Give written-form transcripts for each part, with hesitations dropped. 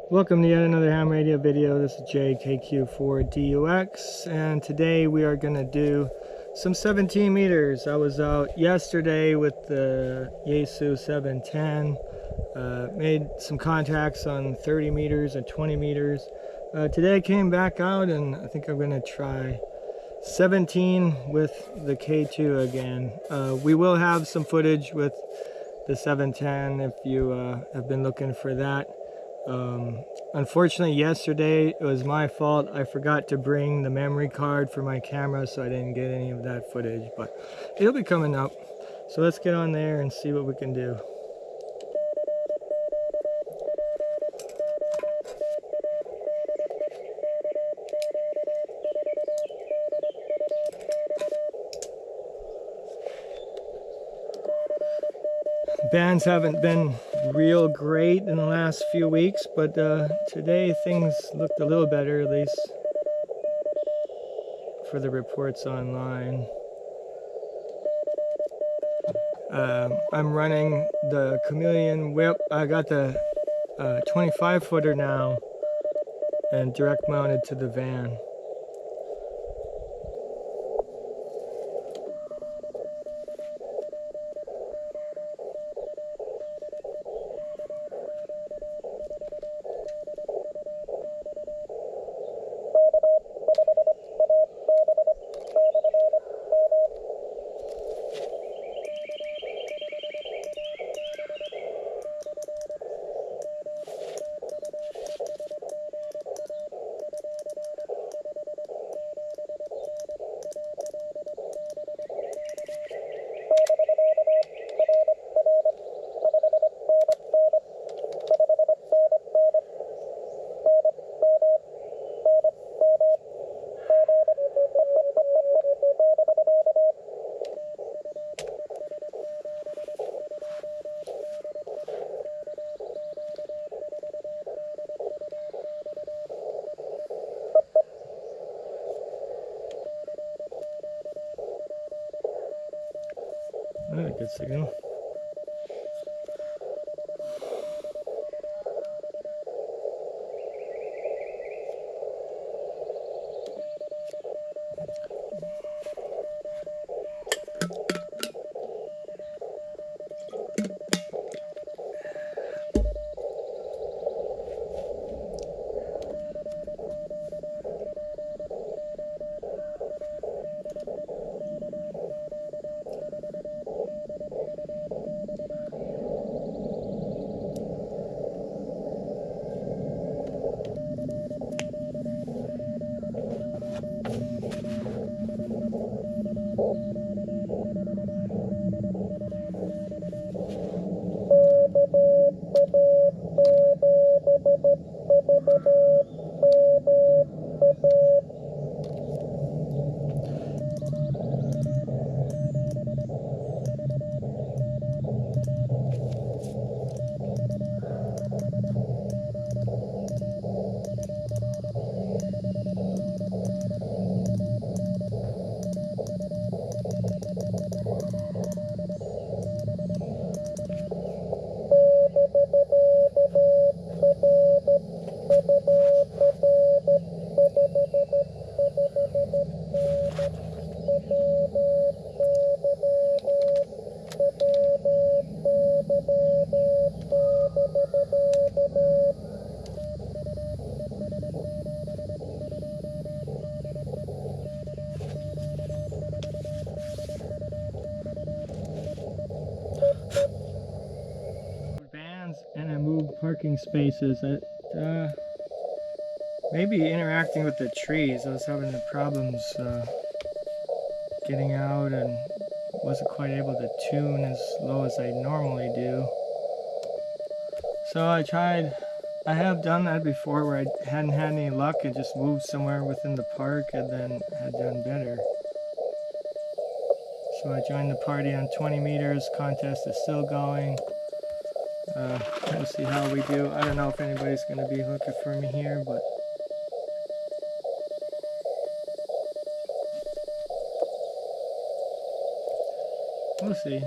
Welcome to yet another ham radio video. This is JKQ4DUX, and today we are going to do some 17 meters. I was out yesterday with the Yaesu 710, made some contacts on 30 meters and 20 meters. Today I came back out and I think I'm going to try 17 with the K2 again. We will have some footage with the 710 if you have been looking for that. Unfortunately, yesterday it was my fault. I forgot to bring the memory card for my camera, so I didn't get any of that footage, but it'll be coming up. So let's get on there and see what we can do. Bands haven't been real great in the last few weeks, but today things looked a little better, at least for the reports online. I'm running the Chameleon whip. I got the 25 footer now and direct mounted to the van. Good signal. Vans and I moved parking spaces. Maybe interacting with the trees. I was having the problems getting out and wasn't quite able to tune as low as I normally do. So I have done that before where I hadn't had any luck and just moved somewhere within the park and then had done better. So I joined the party on 20 meters, contest is still going. We'll see how we do. I don't know if anybody's going to be looking for me here, but we'll see.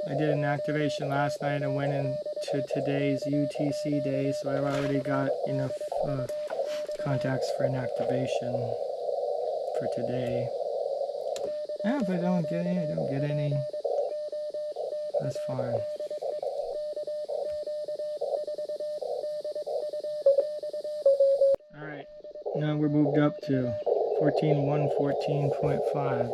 I did an activation last night and went in to today's UTC day, so I've already got enough contacts for an activation for today. Yeah, if I don't get any, I don't get any. That's fine. Alright, now we're moved up to 14.1, 14.5.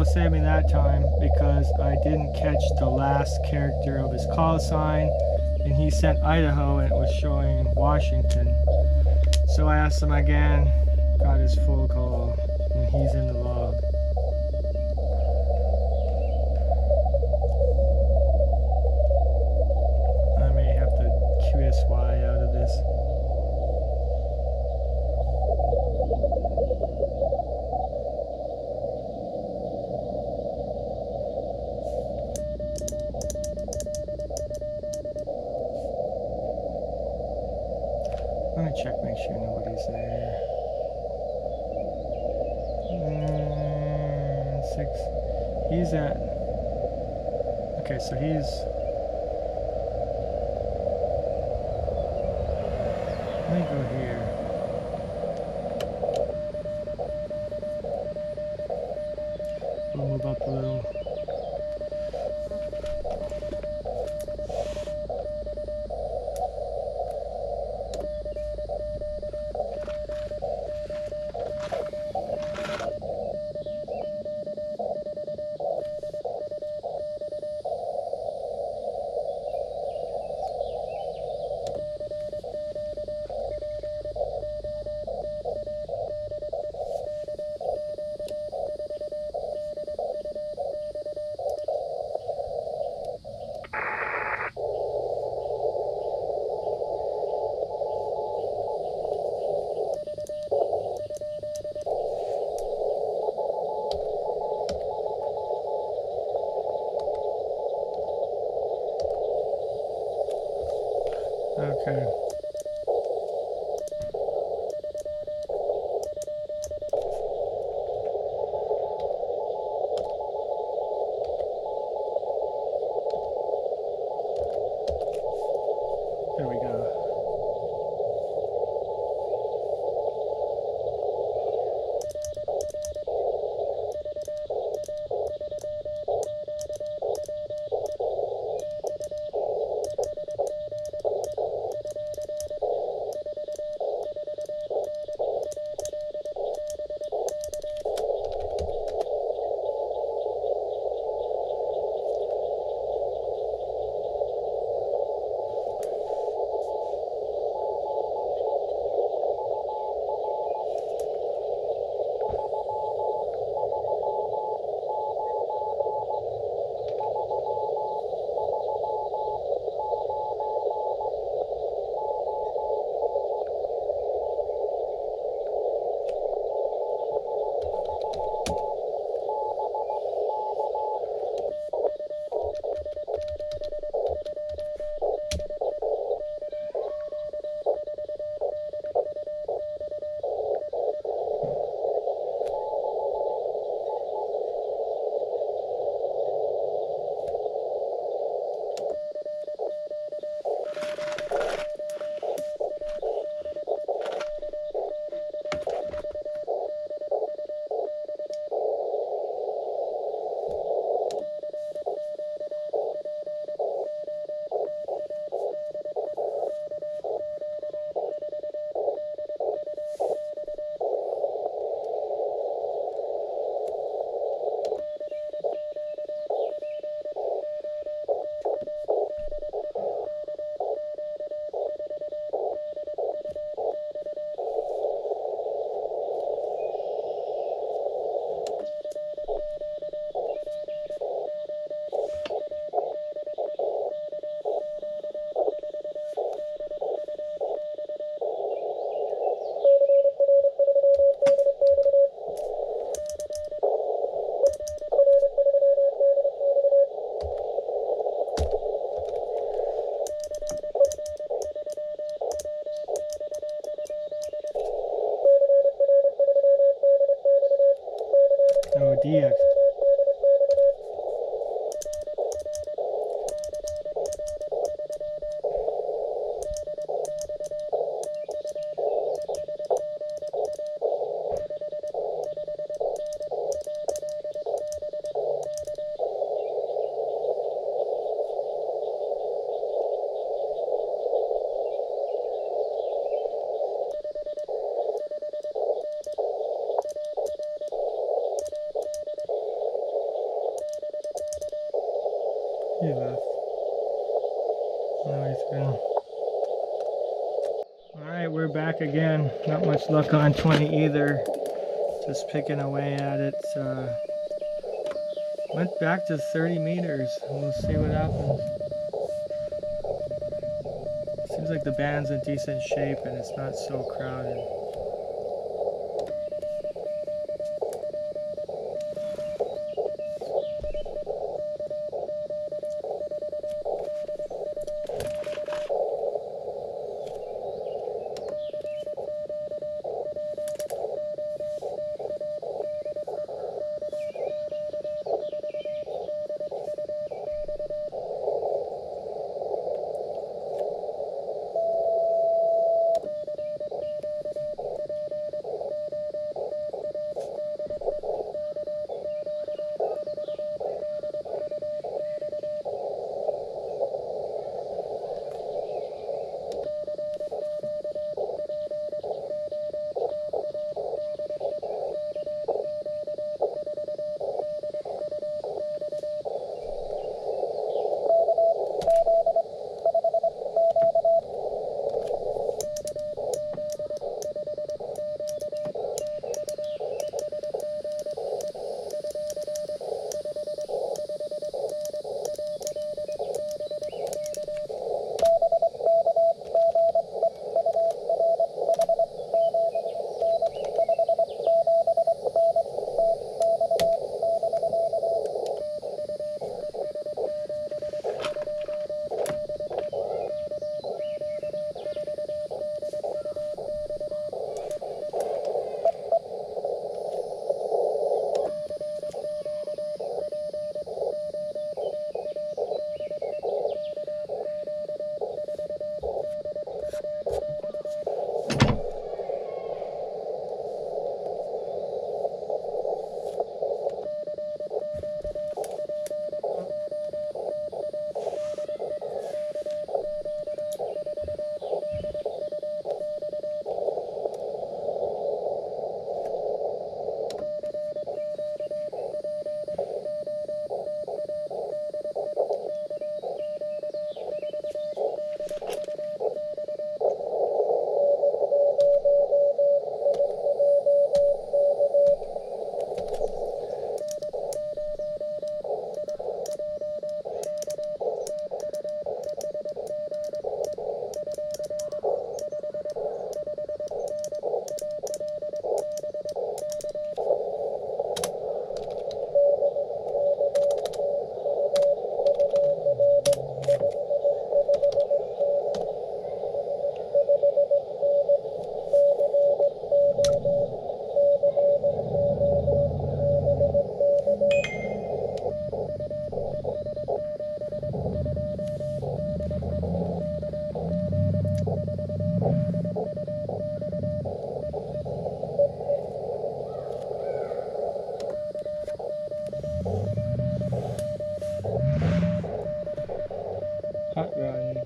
it'll save me that time because I didn't catch the last character of his call sign, and he sent Idaho and it was showing Washington. So I asked him again, got his full call, and he's in the log. I may have to QSY out of this. Let me check, make sure nobody's there. 6. He's at. Okay, so he's. Let me go here. We'll move up a little. Okay. There we go. Oh, DX. He left. All the way through. Alright, we're back again. Not much luck on 20 either. Just picking away at it. Went back to 30 meters. We'll see what happens. Seems like the band's in decent shape and it's not so crowded. Hot run.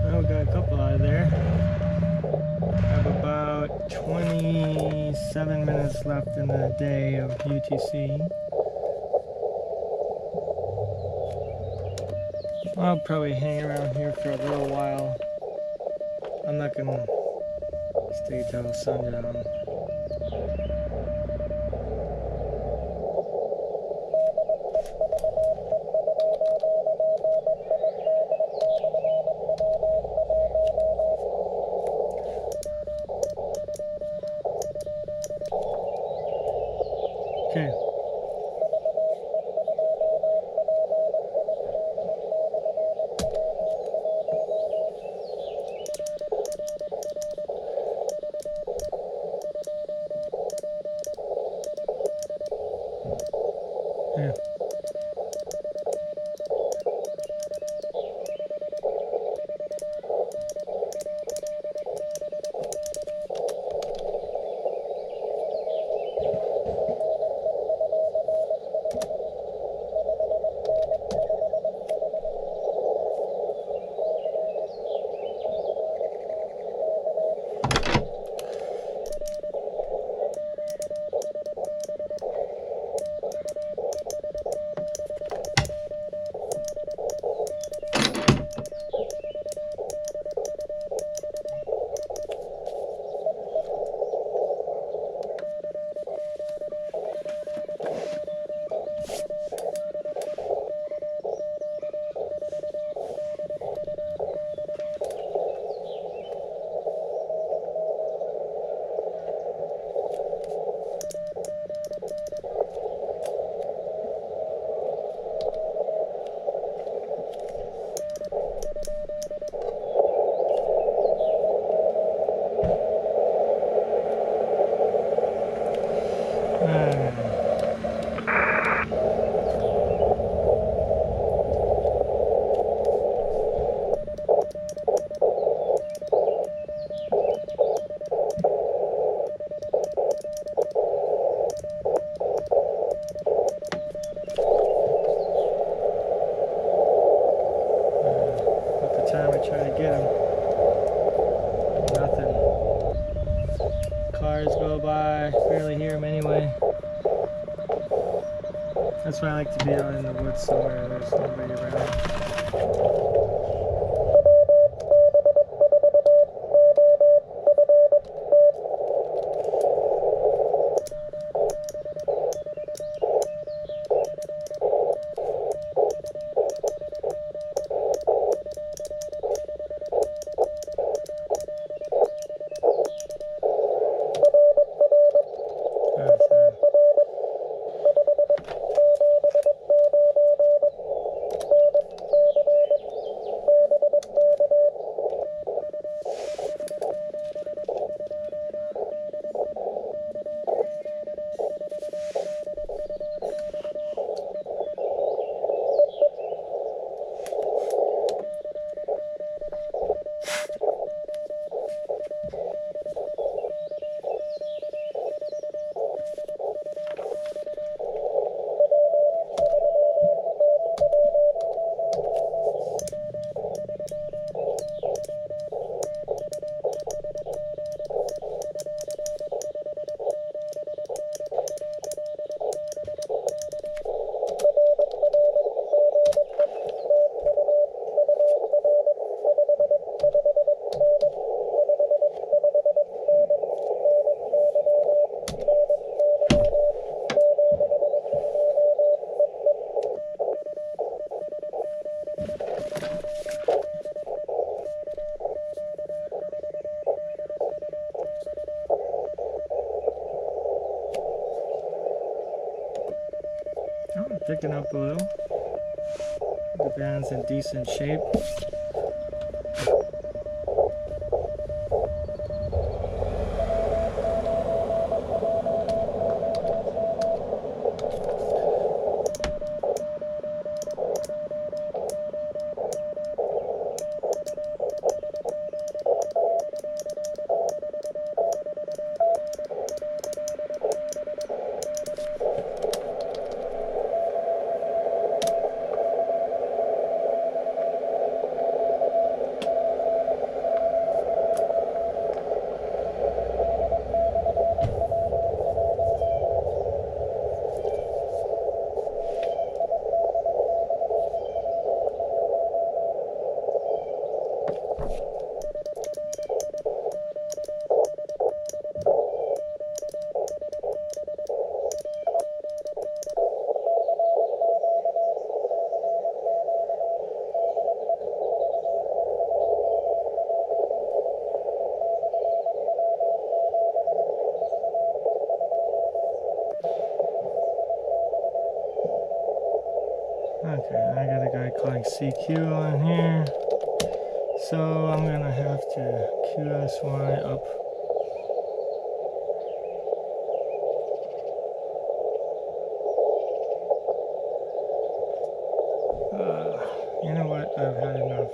Well, we got a couple out of there. Have about 27 minutes left in the day of UTC. I'll probably hang around here for a little while. I'm not gonna stay till sundown. Okay. That's why I like to be out in the woods somewhere there's nobody around. Oh, picking up a little. The band's in decent shape. Okay, I got a guy calling CQ on here. So I'm gonna have to QSY up. You know what? I've had enough.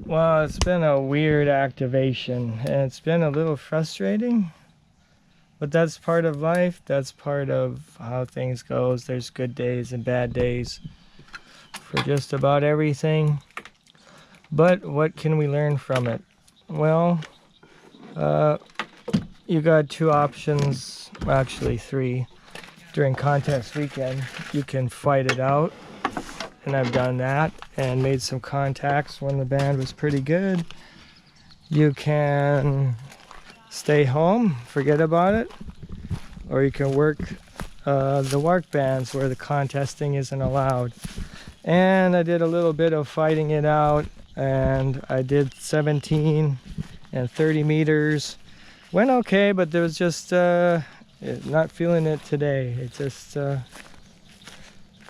Well, it's been a weird activation and it's been a little frustrating, but that's part of life. That's part of how things goes. There's good days and bad days for just about everything. But what can we learn from it? Well, you got two options, well, actually three. During contest weekend, you can fight it out. And I've done that and made some contacts when the band was pretty good. You can stay home, forget about it, or you can work the work bands where the contesting isn't allowed. And I did a little bit of fighting it out, and I did 17 and 30 meters. Went okay, but there was just not feeling it today. It just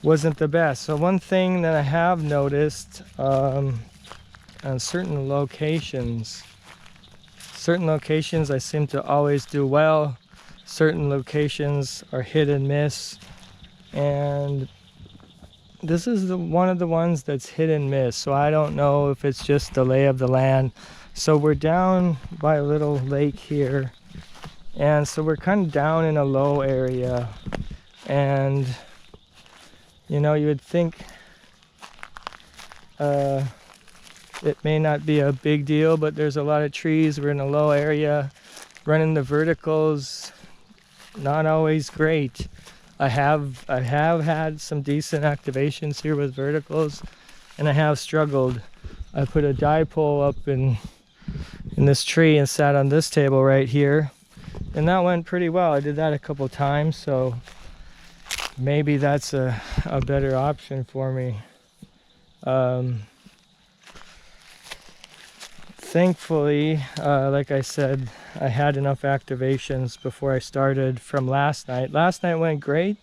wasn't the best. So one thing that I have noticed on certain locations I seem to always do well. Certain locations are hit and miss, and this is one of the ones that's hit and miss. So I don't know if it's just the lay of the land. So we're down by a little lake here, And so we're kind of down in a low area, and you know, you would think it may not be a big deal, but there's a lot of trees. We're in a low area. Running the verticals, not always great. I have had some decent activations here with verticals, and I have struggled. I put a dipole up in this tree and sat on this table right here, and that went pretty well. I did that a couple times, so maybe that's a better option for me. Thankfully, like I said, I had enough activations before I started from last night. Last night went great.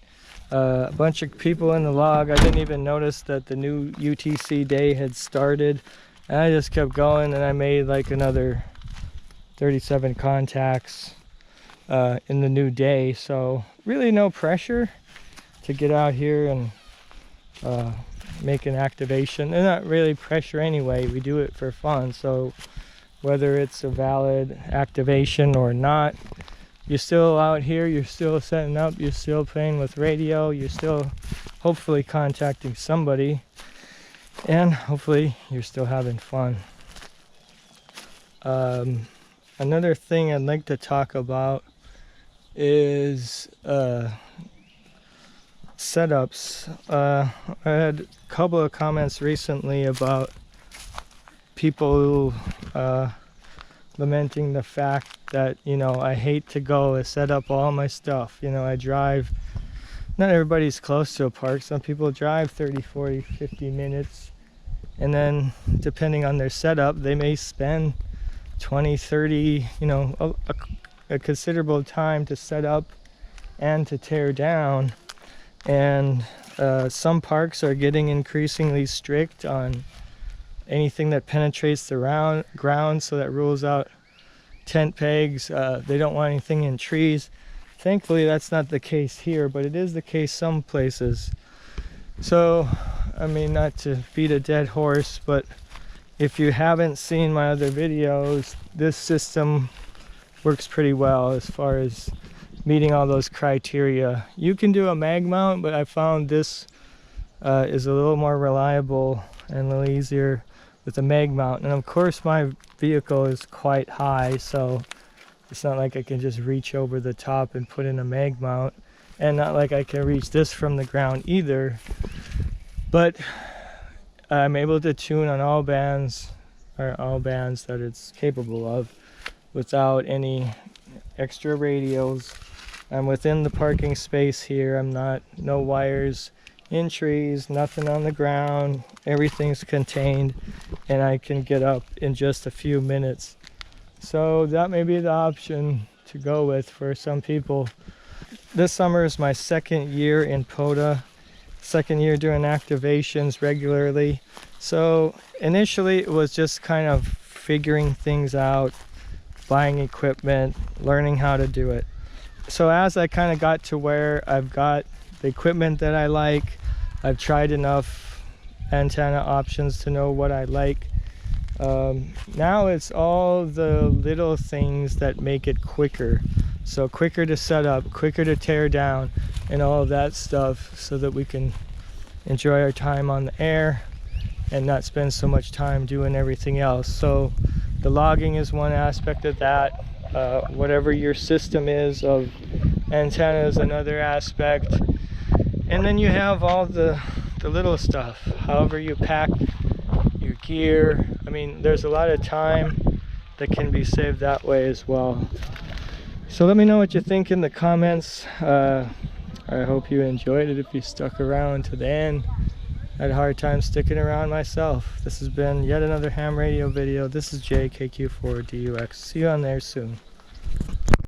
A bunch of people in the log. I didn't even notice that the new UTC day had started. And I just kept going, and I made like another 37 contacts in the new day. So really no pressure to get out here and make an activation. They're not really pressure anyway. We do it for fun. So whether it's a valid activation or not, you're still out here, you're still setting up, you're still playing with radio, you're still hopefully contacting somebody, and hopefully you're still having fun. Another thing I'd like to talk about is setups. I had a couple of comments recently about people lamenting the fact that, you know, I hate to go and set up all my stuff. You know, I drive, not everybody's close to a park. Some people drive 30, 40, 50 minutes, and then depending on their setup, they may spend 20, 30, you know, a considerable time to set up and to tear down. And some parks are getting increasingly strict on anything that penetrates the ground, so that rules out tent pegs. They don't want anything in trees. Thankfully that's not the case here, but it is the case some places. So I mean, not to beat a dead horse, but if you haven't seen my other videos, this system works pretty well as far as meeting all those criteria. You can do a mag mount, but I found this is a little more reliable and a little easier with a mag mount. And of course my vehicle is quite high, so it's not like I can just reach over the top and put in a mag mount, and not like I can reach this from the ground either. But I'm able to tune on all bands, or all bands that it's capable of, without any extra radios. I'm within the parking space here. I'm not, no wires in trees, nothing on the ground. Everything's contained, and I can get up in just a few minutes. So that may be the option to go with for some people. This summer is my second year in POTA, second year doing activations regularly. So initially it was just kind of figuring things out, buying equipment, learning how to do it. So as I kind of got to where I've got the equipment that I like, I've tried enough antenna options to know what I like. Now it's all the little things that make it quicker. So quicker to set up, quicker to tear down, and all of that stuff, so that we can enjoy our time on the air and not spend so much time doing everything else. So the logging is one aspect of that. Whatever your system is of antenna is another aspect. And then you have all the little stuff, however you pack your gear. I mean, there's a lot of time that can be saved that way as well. So let me know what you think in the comments. I hope you enjoyed it if you stuck around to the end. I had a hard time sticking around myself. This has been yet another ham radio video. This is JKQ4DUX. See you on there soon.